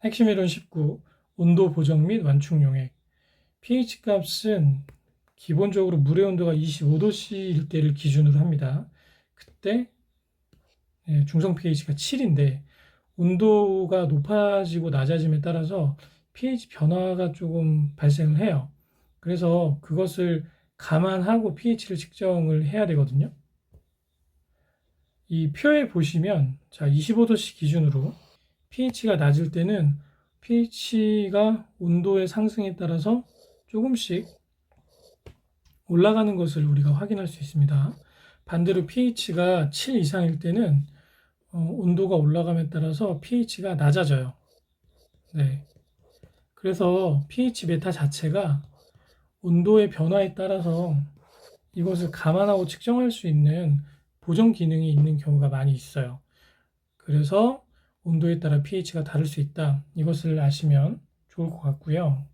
핵심 이론 19. 온도 보정 및 완충 용액. pH 값은 기본적으로 물의 온도가 25도씨일 때를 기준으로 합니다. 그때 중성 pH가 7인데 온도가 높아지고 낮아짐에 따라서 pH 변화가 조금 발생을 해요. 그래서 그것을 감안하고 pH를 측정을 해야 되거든요. 이 표에 보시면 자 25도씨 기준으로 pH가 낮을 때는 pH가 온도의 상승에 따라서 조금씩 올라가는 것을 우리가 확인할 수 있습니다. 반대로 pH가 7 이상일 때는 온도가 올라감에 따라서 pH가 낮아져요. 네. 그래서 pH 메타 자체가 온도의 변화에 따라서 이것을 감안하고 측정할 수 있는 보정 기능이 있는 경우가 많이 있어요. 그래서 온도에 따라 pH가 다를 수 있다. 이것을 아시면 좋을 것 같고요.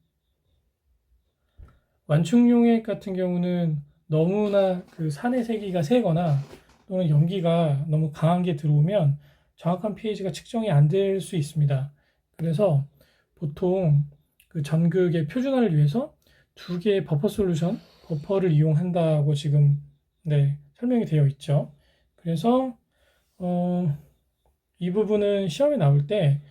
완충용액 같은 경우는 너무나 그 산의 세기가 세거나 또는 연기가 너무 강한 게 들어오면 정확한 pH가 측정이 안 될 수 있습니다. 그래서 보통 그 전극의 표준화를 위해서 두 개의 버퍼 솔루션, 버퍼를 이용한다고 지금 설명이 되어 있죠. 그래서 이 부분은 시험에 나올 때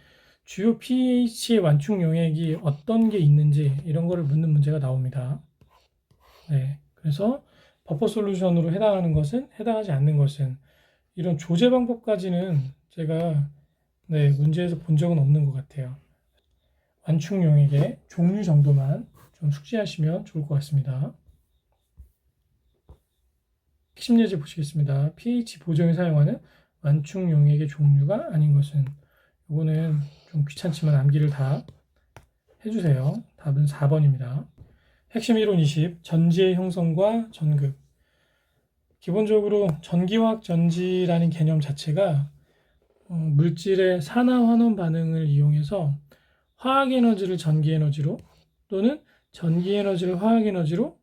주요 pH의 완충 용액이 어떤 게 있는지 이런 거를 묻는 문제가 나옵니다. 그래서 버퍼 솔루션으로 해당하는 것은, 해당하지 않는 것은 이런 조제 방법까지는 제가 문제에서 본 적은 없는 것 같아요. 완충 용액의 종류 정도만 좀 숙지하시면 좋을 것 같습니다. 핵심 예제 보시겠습니다. pH 보정에 사용하는 완충 용액의 종류가 아닌 것은, 이거는 좀 귀찮지만 암기를 다 해주세요. 답은 4번입니다. 핵심 이론 20. 전지의 형성과 전극. 기본적으로 전기화학 전지라는 개념 자체가 물질의 산화환원 반응을 이용해서 화학에너지를 전기에너지로 또는 전기에너지를 화학에너지로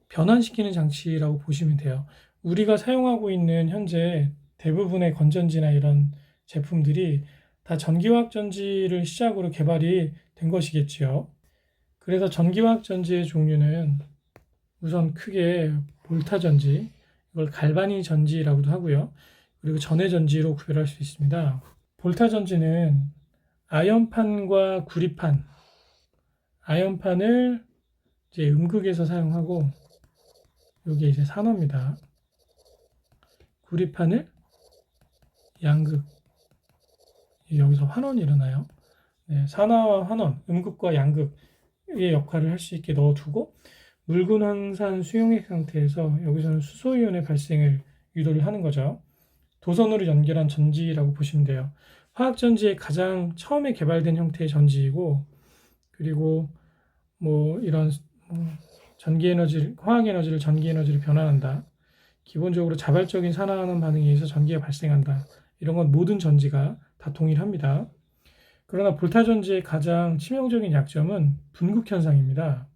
변환시키는 장치라고 보시면 돼요. 우리가 사용하고 있는 현재 대부분의 건전지나 이런 제품들이 다 전기화학 전지를 시작으로 개발이 된 것이겠지요. 그래서 전기화학 전지의 종류는 우선 크게 볼타 전지, 이걸 갈바니 전지라고도 하고요. 그리고 전해 전지로 구별할 수 있습니다. 볼타 전지는 아연판과 구리판, 아연판을 이제 음극에서 사용하고, 이게 이제 산화입니다. 구리판을 양극, 여기서 환원이 일어나요. 산화와 환원, 음극과 양극의 역할을 할 수 있게 넣어두고, 묽은 황산 수용액 상태에서 여기서는 수소이온의 발생을 유도를 하는 거죠. 도선으로 연결한 전지라고 보시면 돼요. 화학전지의 가장 처음에 개발된 형태의 전지이고, 그리고 이런 전기에너지, 화학에너지를 전기에너지로 변환한다. 기본적으로 자발적인 산화하는 반응에 의해서 전기가 발생한다. 이런 건 모든 전지가 다 동일합니다. 그러나 볼타 전지의 가장 치명적인 약점은 분극 현상입니다.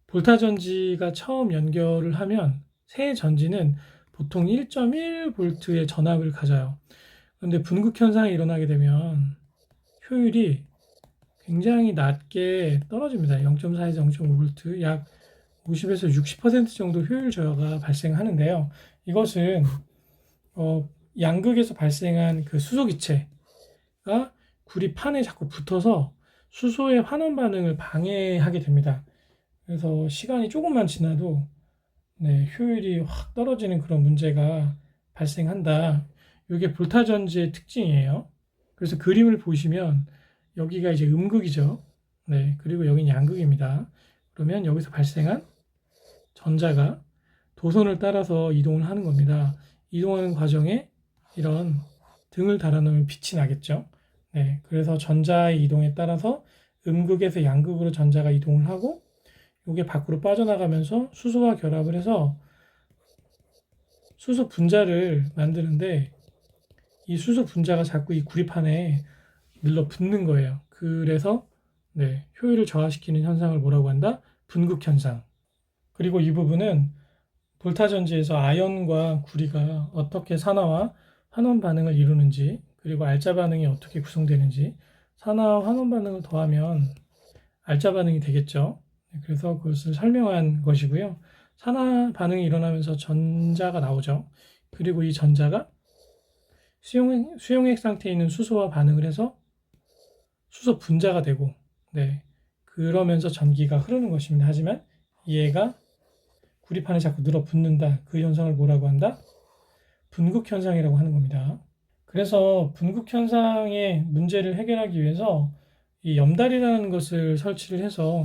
볼타 전지가 처음 연결을 하면 새 전지는 보통 1.1V의 전압을 가져요. 그런데 분극 현상이 일어나게 되면 효율이 굉장히 낮게 떨어집니다. 0.4에서 0.5V, 약 50에서 60% 정도 효율 저하가 발생하는데요. 이것은 양극에서 발생한 그 수소기체가 구리판에 자꾸 붙어서 수소의 환원 반응을 방해하게 됩니다. 그래서 시간이 조금만 지나도 효율이 확 떨어지는 그런 문제가 발생한다. 이게 볼타 전지의 특징이에요. 그래서 그림을 보시면 여기가 이제 음극이죠. 그리고 여기는 양극입니다. 그러면 여기서 발생한 전자가 도선을 따라서 이동을 하는 겁니다. 이동하는 과정에 이런 등을 달아놓으면 빛이 나겠죠. 그래서 전자의 이동에 따라서 음극에서 양극으로 전자가 이동을 하고, 이게 밖으로 빠져나가면서 수소와 결합을 해서 수소 분자를 만드는데, 이 수소 분자가 자꾸 이 구리판에 밀러붙는 거예요. 그래서 효율을 저하시키는 현상을 뭐라고 한다? 분극 현상. 그리고 이 부분은 볼타 전지에서 아연과 구리가 어떻게 산화와 환원 반응을 이루는지, 그리고 알자 반응이 어떻게 구성되는지, 산화와 환원 반응을 더하면 알자 반응이 되겠죠. 그래서 그것을 설명한 것이고요. 산화 반응이 일어나면서 전자가 나오죠. 그리고 이 전자가 수용액 상태에 있는 수소와 반응을 해서 수소 분자가 되고, 네, 그러면서 전기가 흐르는 것입니다. 하지만 얘가 구리판에 자꾸 늘어붙는다. 그 현상을 뭐라고 한다? 분극 현상이라고 하는 겁니다. 그래서 분극 현상의 문제를 해결하기 위해서 이 염달이라는 것을 설치를 해서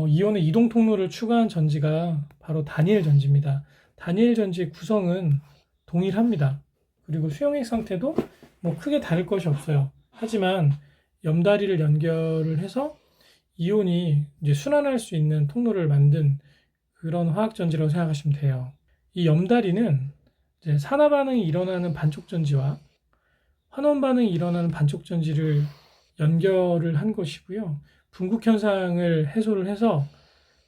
이온의 이동 통로를 추가한 전지가 바로 다니엘 전지입니다. 다니엘 전지의 구성은 동일합니다. 그리고 수용액 상태도 뭐 크게 다를 것이 없어요. 하지만 염다리를 연결을 해서 이온이 이제 순환할 수 있는 통로를 만든 그런 화학 전지라고 생각하시면 돼요. 이 염다리는 이제 산화 반응이 일어나는 반촉 전지와 환원 반응이 일어나는 반촉 전지를 연결을 한 것이고요. 분극 현상을 해소를 해서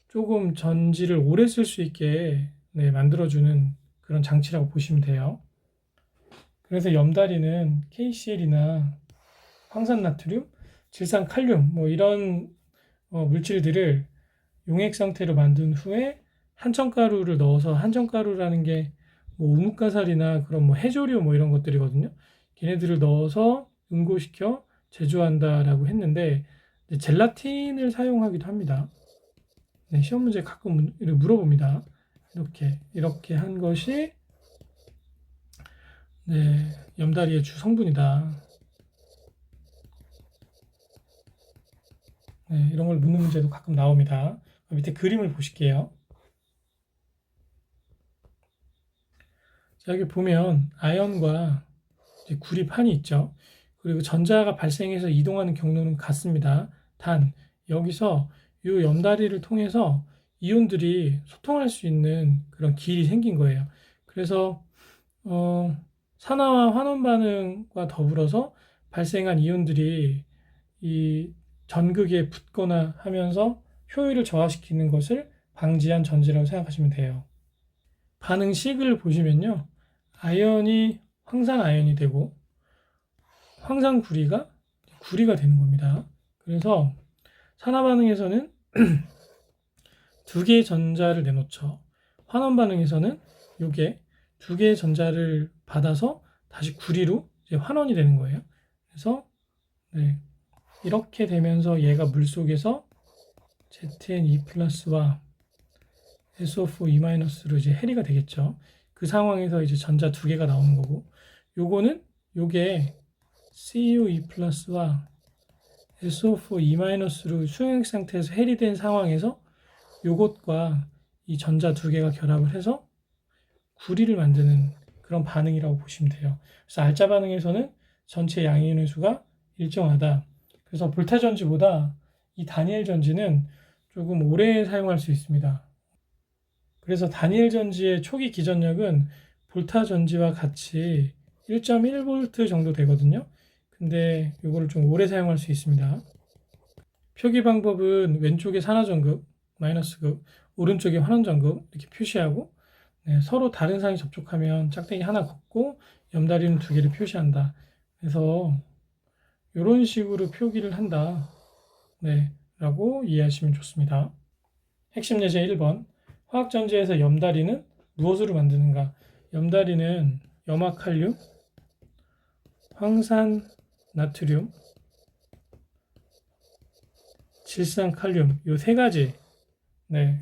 조금 전지를 오래 쓸 수 있게 만들어주는 그런 장치라고 보시면 돼요. 그래서 염다리는 KCl이나 황산나트륨, 질산칼륨 뭐 이런 물질들을 용액 상태로 만든 후에 한첨가루를 넣어서, 한첨가루라는 게 뭐 우뭇가살이나 그런 뭐 해조류 뭐 이런 것들이거든요. 걔네들을 넣어서 응고시켜 제조한다라고 했는데 젤라틴을 사용하기도 합니다. 네, 시험 문제 가끔 물어봅니다. 이렇게 한 것이 염다리의 주 성분이다. 이런 걸 묻는 문제도 가끔 나옵니다. 밑에 그림을 보실게요. 자, 여기 보면 아연과 구리판이 있죠. 그리고 전자가 발생해서 이동하는 경로는 같습니다. 단 여기서 이 염다리를 통해서 이온들이 소통할 수 있는 그런 길이 생긴 거예요. 그래서 산화와 환원 반응과 더불어서 발생한 이온들이 이 전극에 붙거나 하면서 효율을 저하시키는 것을 방지한 전지라고 생각하시면 돼요. 반응식을 보시면요. 아연이 황산 아연이 되고 황산 구리가 되는 겁니다. 그래서 산화 반응에서는 두 개의 전자를 내놓죠. 환원 반응에서는 이게 두 개의 전자를 받아서 다시 구리로 이제 환원이 되는 거예요. 그래서 이렇게 되면서 얘가 물 속에서 ZnE 플러스와 SO4E-로 이제 해리가 되겠죠. 그 상황에서 이제 전자 두 개가 나오는 거고, 요게 CuE 플러스와 SO4E-로 수용액 상태에서 해리된 상황에서 요것과 이 전자 두 개가 결합을 해서 구리를 만드는 그런 반응이라고 보시면 돼요. 그래서 알자 반응에서는 전체 양이온의 수가 일정하다. 그래서 볼타 전지보다 이 다니엘 전지는 조금 오래 사용할 수 있습니다. 그래서 다니엘 전지의 초기 기전력은 볼타 전지와 같이 1.1V 정도 되거든요. 근데 이거를 좀 오래 사용할 수 있습니다. 표기 방법은 왼쪽에 산화전극, 마이너스극, 오른쪽에 환원전극 이렇게 표시하고, 서로 다른 상이 접촉하면 짝대기 하나 긋고 염다리는 두 개를 표시한다. 그래서 이런 식으로 표기를 한다. 라고 이해하시면 좋습니다. 핵심 예제 1번. 화학전지에서 염다리는 무엇으로 만드는가? 염다리는 염화칼륨, 황산나트륨, 질산칼륨 이 세 가지를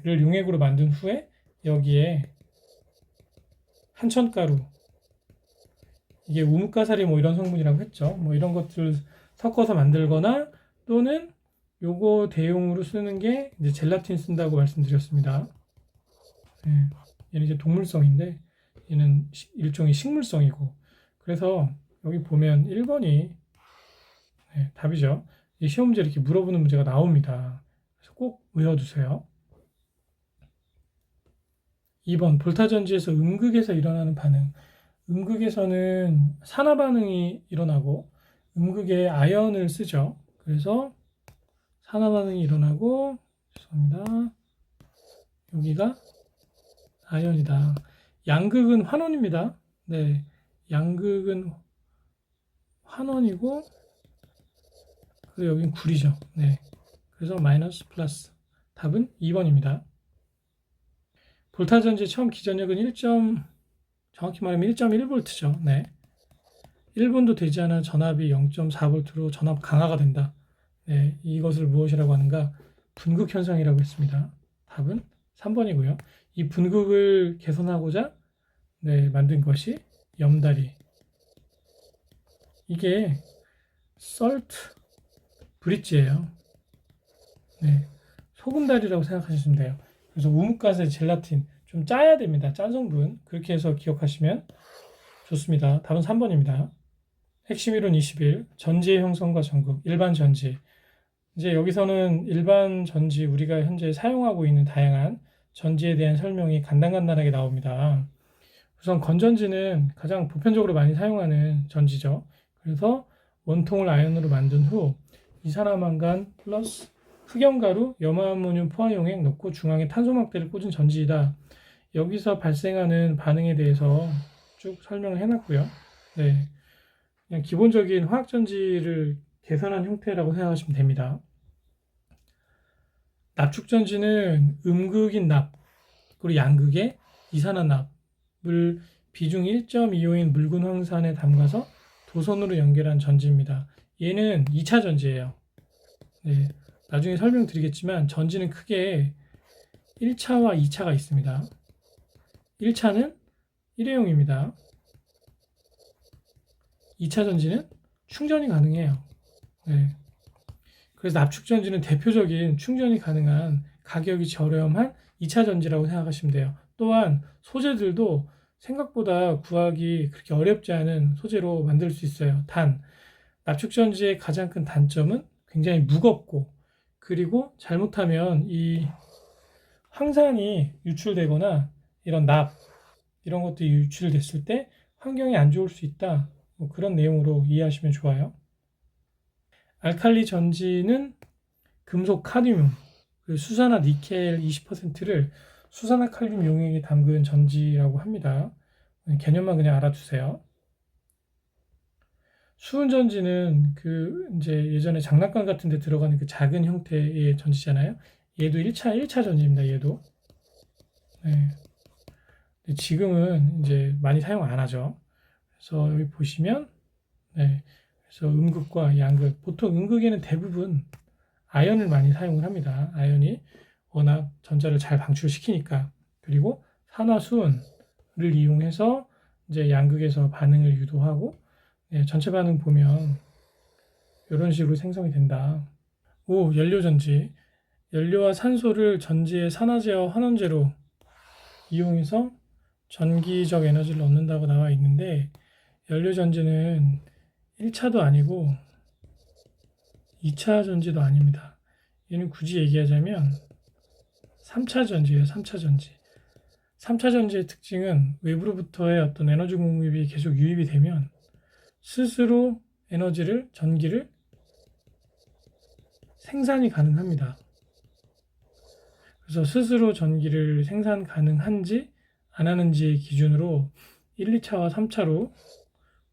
용액으로 만든 후에 여기에 한첨가루, 이게 우뭇가살이 뭐 이런 성분이라고 했죠. 뭐 이런 것들을 섞어서 만들거나 또는 요거 대용으로 쓰는 게 이제 젤라틴 쓴다고 말씀드렸습니다. 얘는 이제 동물성인데 얘는 일종의 식물성이고, 그래서 여기 보면 1번이 답이죠. 이 시험 문제 이렇게 물어보는 문제가 나옵니다. 그래서 꼭 외워두세요. 2번 볼타전지에서 음극에서 일어나는 반응. 음극에서는 산화 반응이 일어나고 음극에 아연을 쓰죠. 그래서 산화 반응이 일어나고, 죄송합니다. 여기가 아연이다. 양극은 환원입니다. 양극은 환원이고, 그리고 여긴 구리죠. 네. 그래서 마이너스 플러스. 답은 2번입니다. 볼타 전지의 처음 기전력은 정확히 말하면 1.1V죠. 네. 1분도 되지 않은 전압이 0.4V로 전압 강화가 된다. 네. 이것을 무엇이라고 하는가? 분극 현상이라고 했습니다. 답은 3번이고요. 이 분극을 개선하고자 만든 것이 염다리. 이게 솔트 브릿지예요. 네. 소금다리라고 생각하시면 돼요. 그래서 우뭇가스의 젤라틴 좀 짜야 됩니다. 짠 성분. 그렇게 해서 기억하시면 좋습니다. 답은 3번입니다. 핵심 이론 21. 전지의 형성과 전극. 일반 전지. 이제 여기서는 일반 전지, 우리가 현재 사용하고 있는 다양한 전지에 대한 설명이 간단간단하게 나옵니다. 우선 건전지는 가장 보편적으로 많이 사용하는 전지죠. 그래서 원통을 아연으로 만든 후 이산화만간 플러스 흑염가루, 염화암모늄 포화용액 넣고 중앙에 탄소막대를 꽂은 전지이다. 여기서 발생하는 반응에 대해서 쭉 설명을 해놨고요. 네, 그냥 기본적인 화학전지를 개선한 형태라고 생각하시면 됩니다. 납축전지는 음극인 납, 그리고 양극의 이산화납을 비중 1.25인 묽은 황산에 담가서 도선으로 연결한 전지입니다. 얘는 2차 전지예요. 네, 나중에 설명드리겠지만 전지는 크게 1차와 2차가 있습니다. 1차는 일회용입니다. 2차 전지는 충전이 가능해요. 네. 그래서 납축전지는 대표적인 충전이 가능한 가격이 저렴한 2차 전지라고 생각하시면 돼요. 또한 소재들도 생각보다 구하기 그렇게 어렵지 않은 소재로 만들 수 있어요. 단, 납축전지의 가장 큰 단점은 굉장히 무겁고, 그리고 잘못하면 이 황산이 유출되거나 이런 이런 것들이 유출됐을 때 환경에 안 좋을 수 있다. 뭐 그런 내용으로 이해하시면 좋아요. 알칼리 전지는 금속 카드뮴, 수산화 니켈 20%를 수산화 칼륨 용액에 담근 전지라고 합니다. 개념만 그냥 알아두세요. 수은 전지는 이제 예전에 장난감 같은 데 들어가는 그 작은 형태의 전지잖아요. 얘도 1차 전지입니다. 얘도. 네. 지금은 이제 많이 사용 안 하죠. 그래서 여기 보시면, 네. 그래서 음극과 양극. 보통 음극에는 대부분 아연을 많이 사용을 합니다. 아연이 워낙 전자를 잘 방출시키니까. 그리고 산화수은을 이용해서 이제 양극에서 반응을 유도하고, 네, 전체 반응 보면 이런 식으로 생성이 된다. 연료전지. 연료와 산소를 전지의 산화제와 환원제로 이용해서 전기적 에너지를 얻는다고 나와 있는데, 연료전지는 1차도 아니고 2차 전지도 아닙니다. 얘는 굳이 얘기하자면 3차 전지예요. 3차 전지. 3차 전지의 특징은 외부로부터의 어떤 에너지 공급이 계속 유입이 되면 스스로 전기를 생산이 가능합니다. 그래서 스스로 전기를 생산 가능한지 안 하는지의 기준으로 1, 2차와 3차로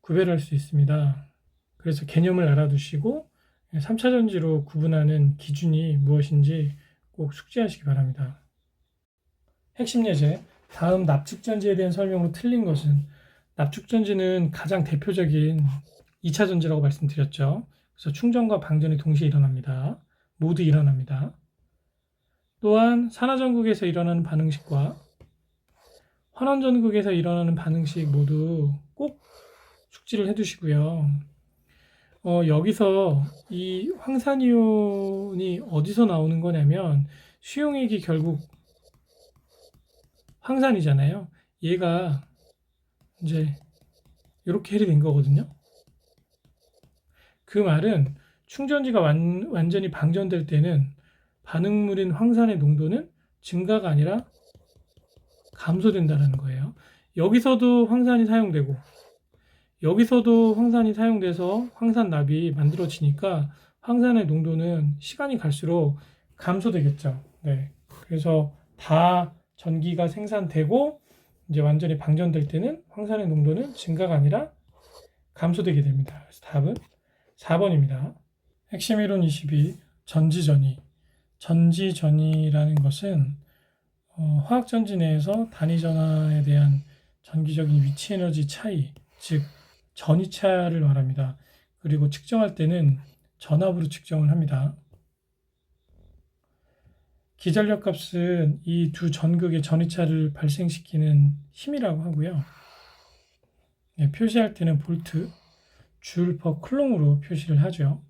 구별할 수 있습니다. 그래서 개념을 알아두시고 3차 전지로 구분하는 기준이 무엇인지 꼭 숙지하시기 바랍니다. 핵심 예제. 다음 납축전지에 대한 설명으로 틀린 것은, 납축전지는 가장 대표적인 2차 전지라고 말씀드렸죠. 그래서 충전과 방전이 동시에 일어납니다. 모두 일어납니다. 또한 산화전극에서 일어나는 반응식과 환원전극에서 일어나는 반응식 모두 꼭 숙지를 해두시고요. 여기서 이 황산이온이 어디서 나오는 거냐면, 수용액이 결국 황산이잖아요. 얘가 이제 이렇게 해리 된 거거든요. 그 말은 충전지가 완전히 방전될 때는 반응물인 황산의 농도는 증가가 아니라 감소된다는 거예요. 여기서도 황산이 사용되고 여기서도 황산이 사용돼서 황산납이 만들어지니까 황산의 농도는 시간이 갈수록 감소되겠죠. 네. 그래서 다 전기가 생산되고 이제 완전히 방전될 때는 황산의 농도는 증가가 아니라 감소되게 됩니다. 그래서 답은 4번입니다. 핵심 이론 22. 전지전이. 전지전이라는 것은 화학전지 내에서 단위전하에 대한 전기적인 위치 에너지 차이, 즉 전이차를 말합니다. 그리고 측정할 때는 전압으로 측정을 합니다. 기전력 값은 이 두 전극의 전이차를 발생시키는 힘이라고 하고요. 표시할 때는 볼트, 줄 퍼 쿨롱으로 표시를 하죠.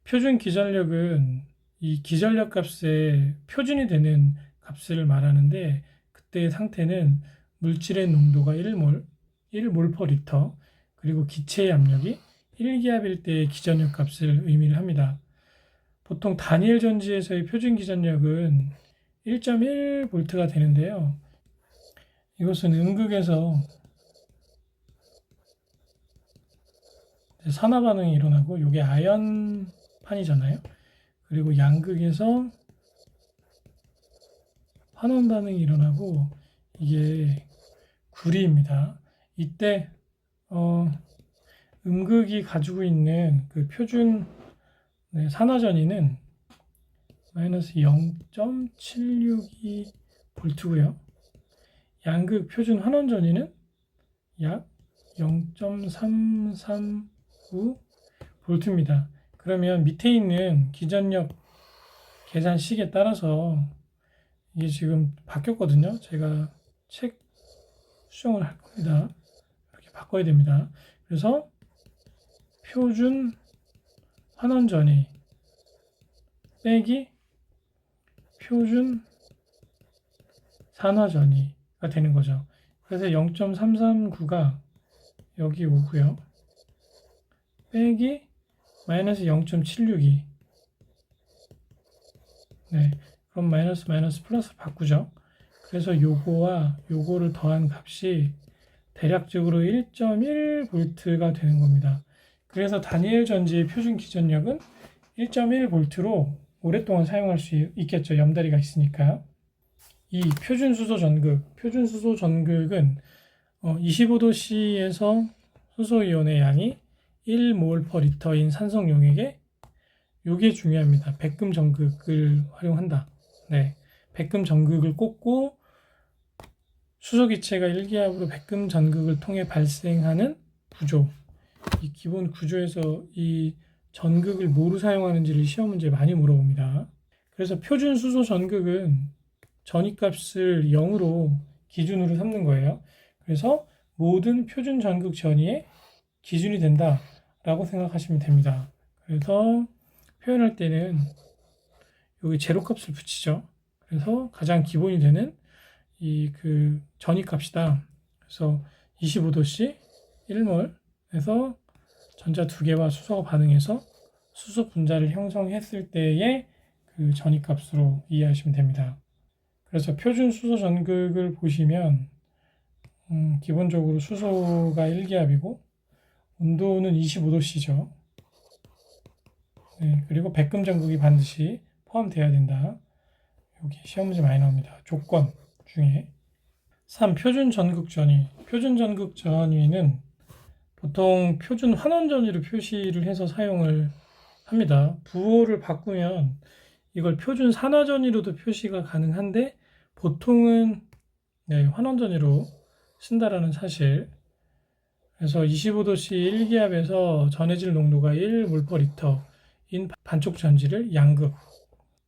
표준 기전력은 이 기전력 값의 표준이 되는 값을 말하는데, 그때의 상태는 물질의 농도가 1몰, 1몰 퍼 리터, 그리고 기체의 압력이 1기압일 때의 기전력 값을 의미를 합니다. 보통 다니엘 전지에서의 표준 기전력은 1.1V가 되는데요. 이것은 음극에서 산화 반응이 일어나고, 이게 아연판이잖아요. 그리고 양극에서 환원 반응이 일어나고, 이게 구리입니다. 이때 음극이 가지고 있는 그 표준 산화전이는 마이너스 0.762V고요. 양극 표준 환원전이는 약 0.339V입니다. 그러면 밑에 있는 기전력 계산식에 따라서 이게 지금 바뀌었거든요. 제가 책 수정을 할 겁니다. 이렇게 바꿔야 됩니다. 그래서 표준 환원전이 빼기 표준 산화전이가 되는 거죠. 그래서 0.339가 여기 오고요. 빼기 마이너스 0.762. 네, 그럼 마이너스 플러스 바꾸죠. 그래서 요거와 요거를 더한 값이 대략적으로 1.1V가 되는 겁니다. 그래서 다니엘 전지의 표준 기전력은 1.1V로 오랫동안 사용할 수 있겠죠. 염다리가 있으니까. 이 표준 수소 전극은 25도씨에서 수소이온의 양이 1몰 퍼 리터인 산성 용액에, 요게 중요합니다. 백금 전극을 활용한다. 네, 백금 전극을 꽂고 수소 기체가 1기압으로 백금 전극을 통해 발생하는 구조. 이 기본 구조에서 이 전극을 뭐로 사용하는지를 시험 문제에 많이 물어봅니다. 그래서 표준 수소 전극은 전이값을 0으로 기준으로 삼는 거예요. 그래서 모든 표준 전극 전이의 기준이 된다라고 생각하시면 됩니다. 그래서 표현할 때는 여기 제로값을 붙이죠. 그래서 가장 기본이 되는 이 그 전이값이다. 그래서 25도씨 1몰에서 전자 두 개와 수소가 반응해서 수소 분자를 형성했을 때의 그 전이값으로 이해하시면 됩니다. 그래서 표준 수소 전극을 보시면 기본적으로 수소가 1기압이고 온도는 25도씨죠. 네, 그리고 백금 전극이 반드시 포함되어야 된다. 여기 시험 문제 많이 나옵니다. 조건 중에 3. 표준 전극 전위. 표준 전극 전위는 보통 표준 환원 전위로 표시를 해서 사용을 합니다. 부호를 바꾸면 이걸 표준 산화 전위로도 표시가 가능한데, 보통은 환원 전위로 쓴다라는 사실. 그래서 25도씨 1기압에서 전해질 농도가 1몰/리터인 반촉 전지를 양극,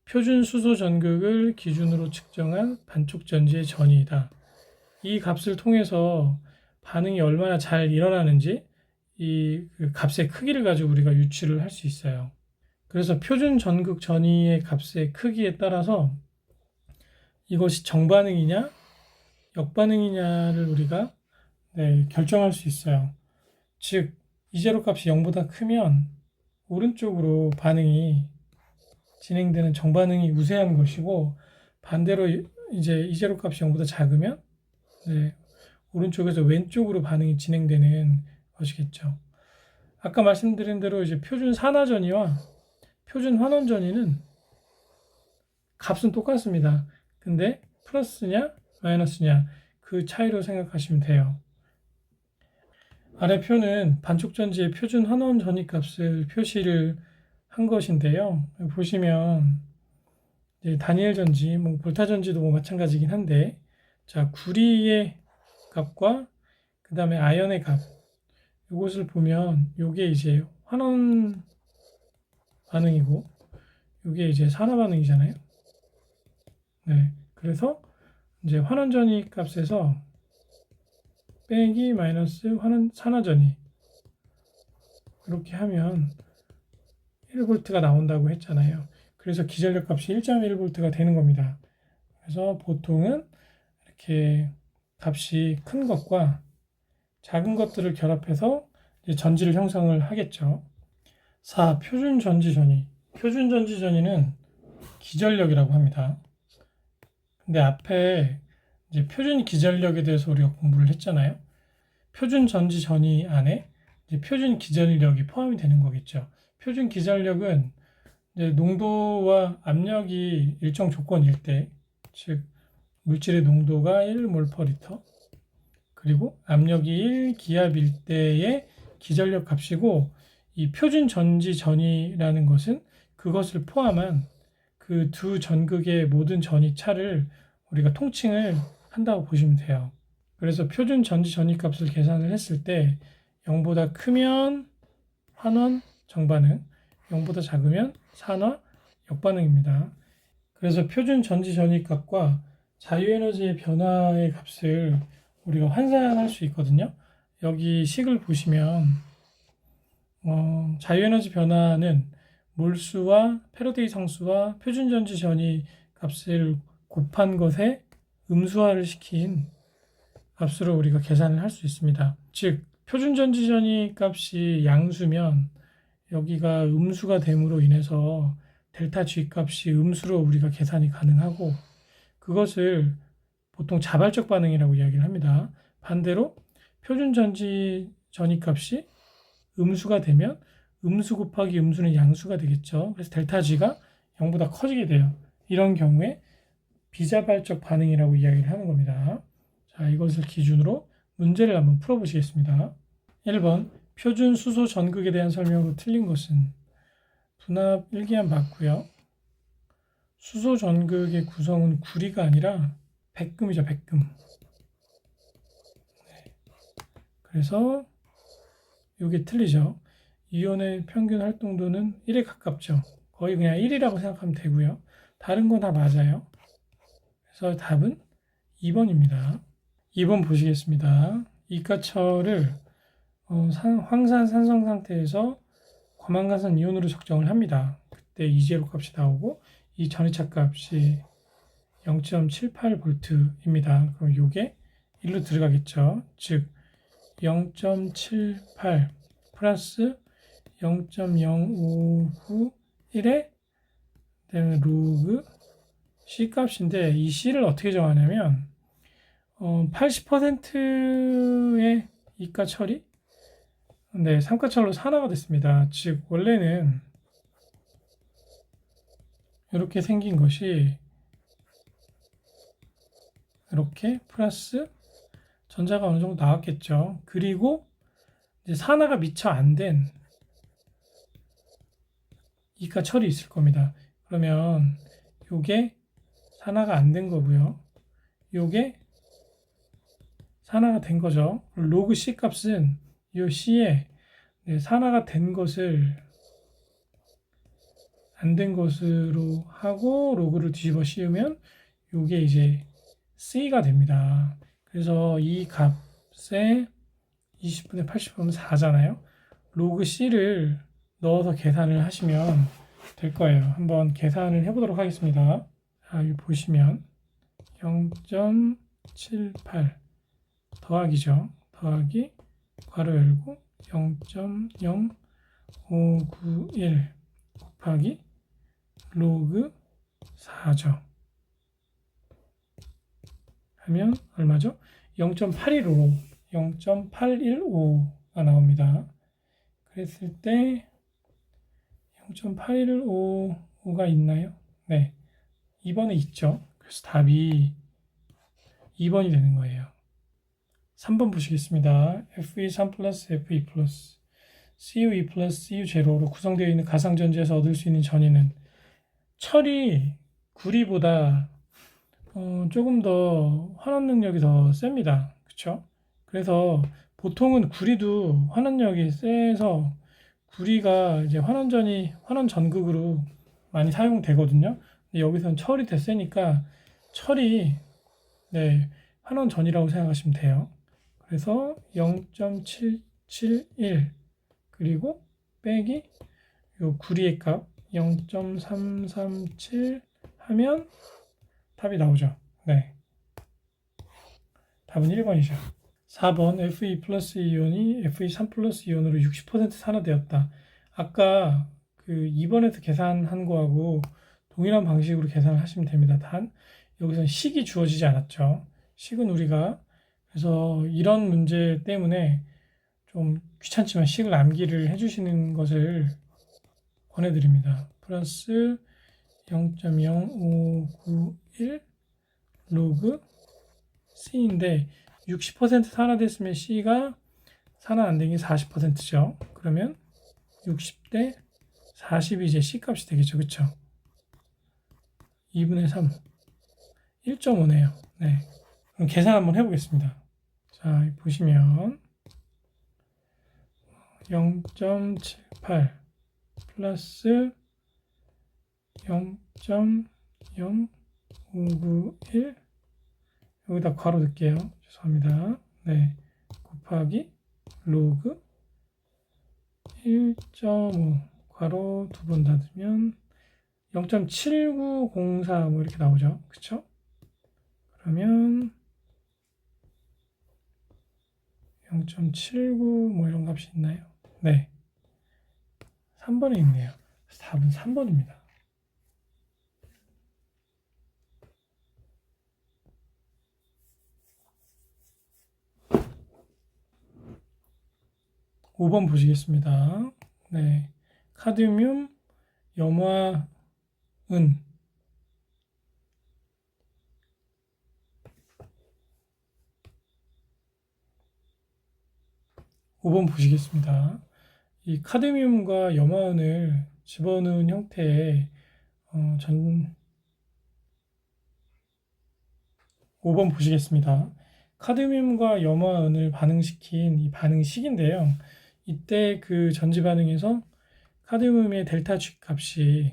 표준 수소 전극을 기준으로 측정한 반촉 전지의 전위이다. 이 값을 통해서 반응이 얼마나 잘 일어나는지 이 값의 크기를 가지고 우리가 유추를 할 수 있어요. 그래서 표준 전극 전위의 값의 크기에 따라서 이것이 정반응이냐 역반응이냐를 우리가 결정할 수 있어요. 즉 이제로 값이 0보다 크면 오른쪽으로 반응이 진행되는 정반응이 우세한 것이고, 반대로 이제 이제로 값이 0보다 작으면 오른쪽에서 왼쪽으로 반응이 진행되는 것이겠죠. 아까 말씀드린 대로 이제 표준 산화 전위와 표준 환원 전위는 값은 똑같습니다. 근데 플러스냐 마이너스냐 그 차이로 생각하시면 돼요. 아래 표는 반쪽전지의 표준 환원 전이값을 표시를 한 것인데요. 보시면 이제 다니엘 전지, 뭐 볼타 전지도 뭐 마찬가지긴 한데, 자 구리의 값과 그 다음에 아연의 값, 이것을 보면 이게 이제 환원 반응이고, 이게 이제 산화 반응이잖아요. 네, 그래서 이제 환원 전이 값에서 빼기 마이너스 환원 산화 전이, 이렇게 하면 1V가 나온다고 했잖아요. 그래서 기전력 값이 1.1V가 되는 겁니다. 그래서 보통은 이렇게 값이 큰 것과 작은 것들을 결합해서 이제 전지를 형성을 하겠죠. 4. 표준 전지 전이. 표준 전지 전이는 기전력이라고 합니다. 근데 앞에 이제 표준 기전력에 대해서 우리가 공부를 했잖아요. 표준 전지 전이 안에 이제 표준 기전력이 포함이 되는 거겠죠. 표준 기전력은 이제 농도와 압력이 일정 조건일 때, 즉 물질의 농도가 1몰/리터 그리고 압력이 1기압일 때의 기전력 값이고, 이 표준 전지 전이라는 것은 그것을 포함한 그 두 전극의 모든 전이 차를 우리가 통칭을 한다고 보시면 돼요. 그래서 표준 전지 전이 값을 계산을 했을 때 0보다 크면 환원 정반응, 0보다 작으면 산화 역반응입니다. 그래서 표준 전지 전이 값과 자유에너지의 변화의 값을 우리가 환산할 수 있거든요. 여기 식을 보시면 자유에너지 변화는 몰수와 패러데이 상수와 표준 전지 전이 값을 곱한 것에 음수화를 시킨 값으로 우리가 계산을 할 수 있습니다. 즉 표준 전지 전이 값이 양수면 여기가 음수가 됨으로 인해서 델타 G 값이 음수로 우리가 계산이 가능하고, 그것을 보통 자발적 반응이라고 이야기를 합니다. 반대로 표준 전지 전이 값이 음수가 되면 음수 곱하기 음수는 양수가 되겠죠. 그래서 델타 G가 0보다 커지게 돼요. 이런 경우에 비자발적 반응이라고 이야기를 하는 겁니다. 자, 이것을 기준으로 문제를 한번 풀어보시겠습니다. 1번 표준 수소 전극에 대한 설명으로 틀린 것은 분압 1기압 맞고요. 수소 전극의 구성은 구리가 아니라 백금이죠, 백금. 네. 그래서 이게 틀리죠. 이온의 평균 활동도는 1에 가깝죠. 거의 그냥 1이라고 생각하면 되고요. 다른 건 다 맞아요. 그래서 답은 2번입니다. 2번 보시겠습니다. 이가철을 황산 산성 상태에서 과망간산 이온으로 적정을 합니다. 그때 이제로 값이 나오고 이 전이차 값이 0.78V입니다. 그럼 이게 1로 들어가겠죠. 즉 0.78 플러스 0.059 1에 로그 C 값인데, 이 C를 어떻게 정하냐면 80%의 이가 처리, 네, 삼가철로 산화가 됐습니다. 즉 원래는 이렇게 생긴 것이 이렇게 플러스 전자가 어느 정도 나왔겠죠. 그리고 이제 산화가 미처 안 된 이가 철이 있을 겁니다. 그러면 요게 산화가 안 된 거고요. 요게 산화가 된 거죠. 로그 C 값은 요 C에 산화가 된 것을 안 된 것으로 하고 로그를 뒤집어 씌우면 요게 이제 C가 됩니다. 그래서 이 값에 20분의 80분은 4잖아요. 로그 C를 넣어서 계산을 하시면 될 거예요. 한번 계산을 해보도록 하겠습니다. 자, 여기 보시면 0.78 더하기죠. 더하기 괄호 열고 0.0591 곱하기 로그 4죠. 하면 얼마죠? 0.815가 나옵니다. 그랬을 때 0.815가 있나요? 네, 2번에 있죠. 그래서 답이 2번이 되는 거예요. 3번 보시겠습니다. FE3 플러스 FE 플러스 CU2 플러스 CU0로 구성되어 있는 가상전지에서 얻을 수 있는 전위는 철이 구리보다 조금 더 환원 능력이 더 셉니다. 그쵸? 그래서 보통은 구리도 환원력이 세서 구리가 이제 환원 전극으로 많이 사용되거든요. 근데 여기서는 철이 더 세니까 철이 네, 환원 전이라고 생각하시면 돼요. 그래서 0.771 그리고 빼기 요 구리의 값 0.337 하면 답이 나오죠. 네. 답은 1번이죠. 4번 Fe 플러스 이온이 Fe3 플러스 이온으로 60% 산화되었다. 아까 그 2번에서 계산한 거하고 동일한 방식으로 계산을 하시면 됩니다. 단 여기서는 식이 주어지지 않았죠. 식은 우리가 그래서 이런 문제 때문에 좀 귀찮지만 식을 암기를 해주시는 것을 권해드립니다. 플러스 0.0591 로그 C인데 60% 산화됐으면 C가 산화 안 된 게 40%죠. 그러면 60대 40이 이제 C 값이 되겠죠. 그쵸? 2분의 3. 1.5네요. 네. 그럼 계산 한번 해보겠습니다. 자, 보시면 0.78 플러스 0.0591 여기다 괄호 넣을게요. 죄송합니다. 네. 곱하기 로그 1.5 괄호 두 번 닫으면 0.7904 뭐 이렇게 나오죠. 그쵸? 그러면 0.79 뭐 이런 값이 있나요? 네. 3번에 있네요. 답은 3번입니다. 5번 보시겠습니다. 네. 카드뮴, 염화, 은. 5번 보시겠습니다. 이 카드뮴과 염화은을 집어넣은 형태의 5번 보시겠습니다. 카드뮴과 염화은을 반응시킨 이 반응식인데요. 이때 그 전지 반응에서 카드뮴의 델타 G 값이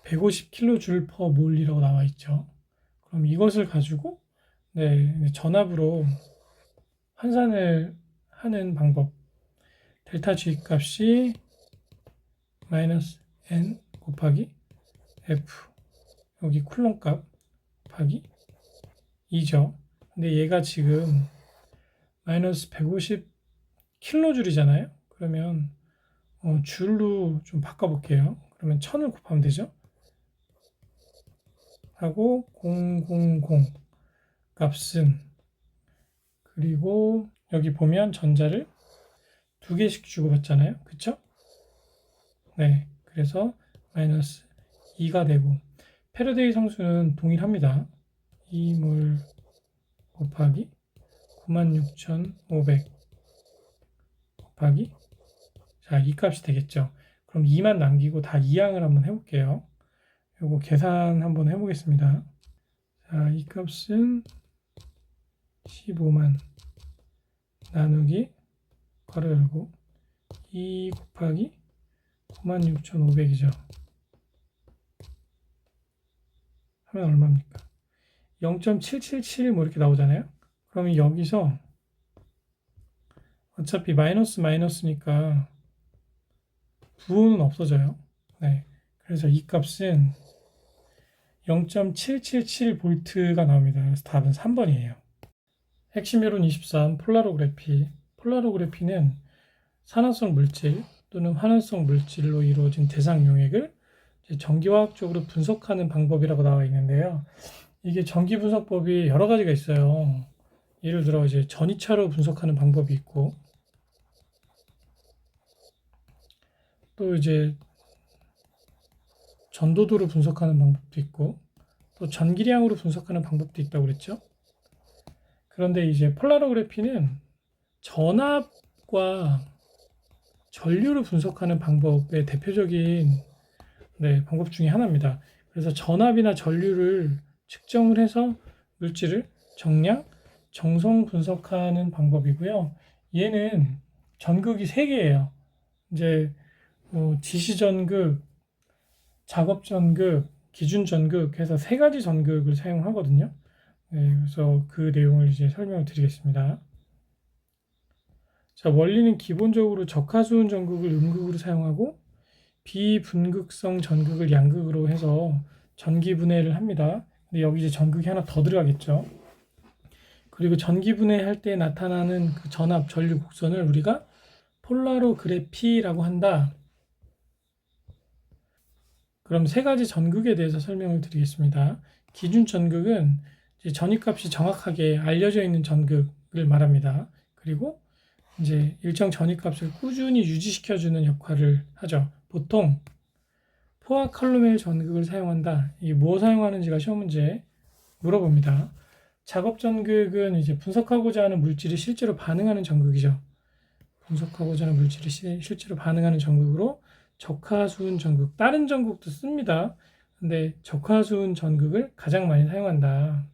150kJ/몰이라고 나와 있죠. 그럼 이것을 가지고 전압으로 환산을 하는 방법. 델타 G 값이 마이너스 N 곱하기 F 여기 쿨롬 값 곱하기 2죠. 근데 얘가 지금 마이너스 150kJ이잖아요. 그러면 줄로 좀 바꿔볼게요. 그러면 1000을 곱하면 되죠. 하고 000 값은 그리고 여기 보면 전자를 두 개씩 주고받잖아요. 그쵸? 네. 그래서 마이너스 2가 되고 패러데이 상수는 동일합니다. 2몰 곱하기 96,500 곱하기 자, 이 값이 되겠죠. 그럼 2만 남기고 다 이항을 한번 해볼게요. 요거 계산 한번 해보겠습니다. 자, 이 값은 15만 나누기 괄호 열고 2 곱하기 96,500이죠. 하면 얼마입니까? 0.777 뭐 이렇게 나오잖아요. 그러면 여기서 어차피 마이너스니까 부호는 없어져요. 네. 그래서 이 값은 0.777V가 나옵니다. 그래서 답은 3번이에요. 핵심 이론 23 폴라로그래피. 폴라로그래피는 산화성 물질 또는 환원성 물질로 이루어진 대상 용액을 전기화학적으로 분석하는 방법이라고 나와 있는데요. 이게 전기 분석법이 여러 가지가 있어요. 예를 들어 이제 전이차로 분석하는 방법이 있고 또 이제 전도도로 분석하는 방법도 있고 또 전기량으로 분석하는 방법도 있다고 그랬죠. 그런데 이제 폴라로그래피는 전압과 전류를 분석하는 방법의 대표적인 방법 중에 하나입니다. 그래서 전압이나 전류를 측정을 해서 물질을 정량, 정성 분석하는 방법이고요. 얘는 전극이 3개예요. 이제 지시 전극, 작업 전극, 기준 전극 해서 3가지 전극을 사용하거든요. 그래서 그 내용을 이제 설명을 드리겠습니다. 자, 원리는 기본적으로 적하수은 전극을 음극으로 사용하고 비분극성 전극을 양극으로 해서 전기 분해를 합니다. 근데 여기 이제 전극이 하나 더 들어가겠죠. 그리고 전기 분해할 때 나타나는 그 전압, 전류 곡선을 우리가 폴라로그래피라고 한다. 그럼 3가지 전극에 대해서 설명을 드리겠습니다. 기준 전극은 이제 전위값이 정확하게 알려져 있는 전극을 말합니다. 그리고 이제 일정 전위값을 꾸준히 유지시켜주는 역할을 하죠. 보통 포화 칼로멜 전극을 사용한다. 이게 뭐 사용하는지가 시험 문제에 물어봅니다. 작업 전극은 이제 분석하고자 하는 물질이 실제로 반응하는 전극이죠. 분석하고자 하는 물질이 실제로 반응하는 전극으로 적하수은 전극, 다른 전극도 씁니다. 근데 적하수은 전극을 가장 많이 사용한다.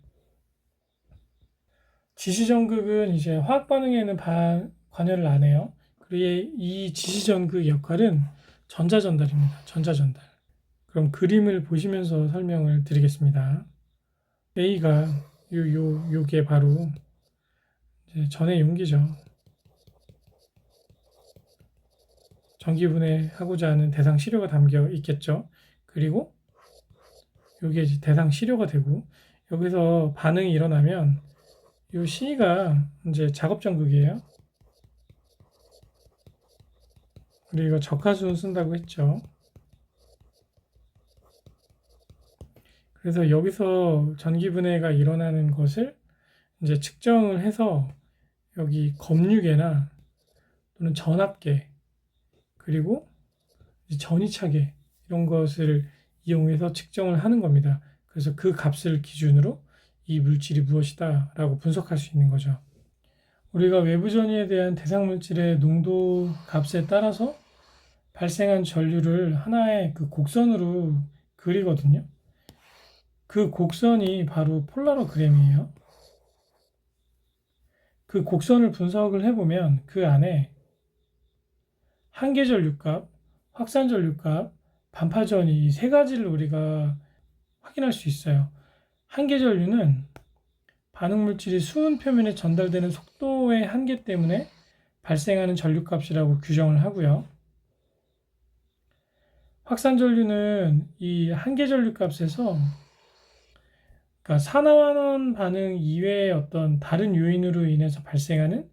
지시 전극은 이제 화학 반응에는 관여를 안 해요. 그리고 이 지시 전극의 역할은 전자 전달입니다. 전자 전달. 그럼 그림을 보시면서 설명을 드리겠습니다. A가 요게 바로 이제 전해 용기죠. 전기 분해하고자 하는 대상 시료가 담겨 있겠죠. 그리고 요게 이제 대상 시료가 되고 여기서 반응이 일어나면 요 C가 이제 작업 전극이에요. 우리가 적하수는 쓴다고 했죠. 그래서 여기서 전기 분해가 일어나는 것을 이제 측정을 해서 여기 검유계나 또는 전압계 그리고 전이차계 이런 것을 이용해서 측정을 하는 겁니다. 그래서 그 값을 기준으로 이 물질이 무엇이다 라고 분석할 수 있는 거죠. 우리가 외부 전위에 대한 대상 물질의 농도 값에 따라서 발생한 전류를 하나의 그 곡선으로 그리거든요. 그 곡선이 바로 폴라로그램이에요. 그 곡선을 분석을 해보면 그 안에 한계 전류값, 확산 전류값, 반파 전위 이 3가지를 우리가 확인할 수 있어요. 한계 전류는 반응 물질이 수은 표면에 전달되는 속도의 한계 때문에 발생하는 전류값이라고 규정을 하고요. 확산 전류는 이 한계 전류값에서 그러니까 산화환원 반응 이외의 어떤 다른 요인으로 인해서 발생하는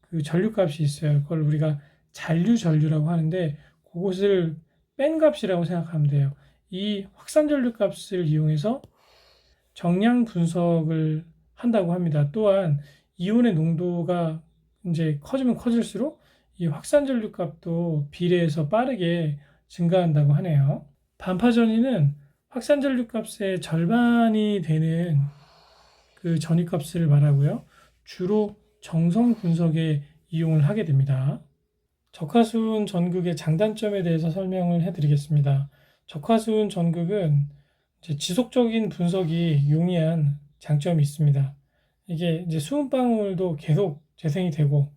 그 전류값이 있어요. 그걸 우리가 잔류 전류라고 하는데 그것을 뺀 값이라고 생각하면 돼요. 이 확산 전류 값을 이용해서 정량 분석을 한다고 합니다. 또한 이온의 농도가 이제 커지면 커질수록 이 확산 전류 값도 비례해서 빠르게 증가한다고 하네요. 반파 전위는 확산 전류 값의 절반이 되는 그 전위 값을 말하고요. 주로 정성 분석에 이용을 하게 됩니다. 적하수은 전극의 장단점에 대해서 설명을 해드리겠습니다. 적하수은 전극은 이제 지속적인 분석이 용이한 장점이 있습니다. 이게 이제 수은방울도 계속 재생이 되고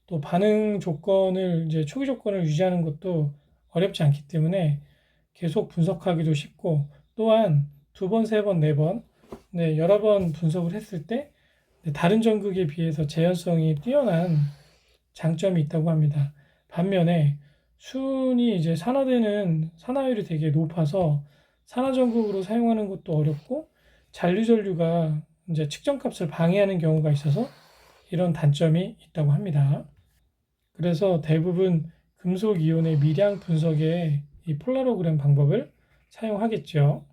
또 반응 조건을 이제 초기 조건을 유지하는 것도 어렵지 않기 때문에 계속 분석하기도 쉽고 또한 2번, 3번, 4번 여러 번 분석을 했을 때 다른 전극에 비해서 재현성이 뛰어난 장점이 있다고 합니다. 반면에 수은이 이제 산화되는 산화율이 되게 높아서 산화전극으로 사용하는 것도 어렵고 잔류전류가 이제 측정값을 방해하는 경우가 있어서 이런 단점이 있다고 합니다. 그래서 대부분 금속 이온의 미량 분석에 이 폴라로그램 방법을 사용하겠죠.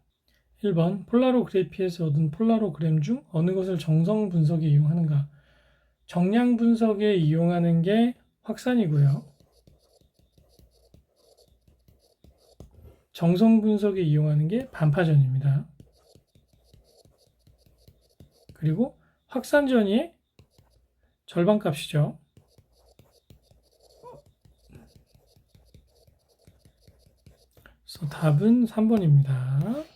1번 폴라로그래피에서 얻은 폴라로그램 중 어느 것을 정성 분석에 이용하는가? 정량 분석에 이용하는 게 확산이고요. 정성 분석에 이용하는 게 반파전입니다. 그리고 확산전위에 절반값이죠. 그래서 답은 3번입니다.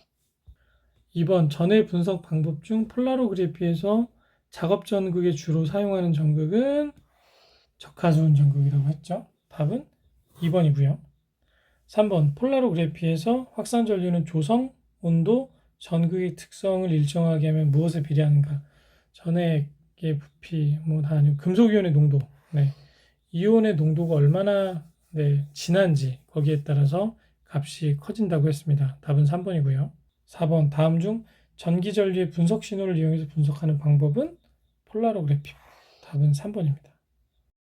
2번 전해 분석 방법 중 폴라로그래피에서 작업 전극에 주로 사용하는 전극은 적하수온 전극이라고 했죠. 답은 2번이고요. 3번 폴라로그래피에서 확산 전류는 조성, 온도, 전극의 특성을 일정하게 하면 무엇에 비례하는가? 전액의 부피, 다 아니고 금속이온의 농도, 이온의 농도가 얼마나 진한지 거기에 따라서 값이 커진다고 했습니다. 답은 3번이고요. 4번 다음 중 전기 전류의 분석 신호를 이용해서 분석하는 방법은 폴라로그래피. 답은 3번입니다.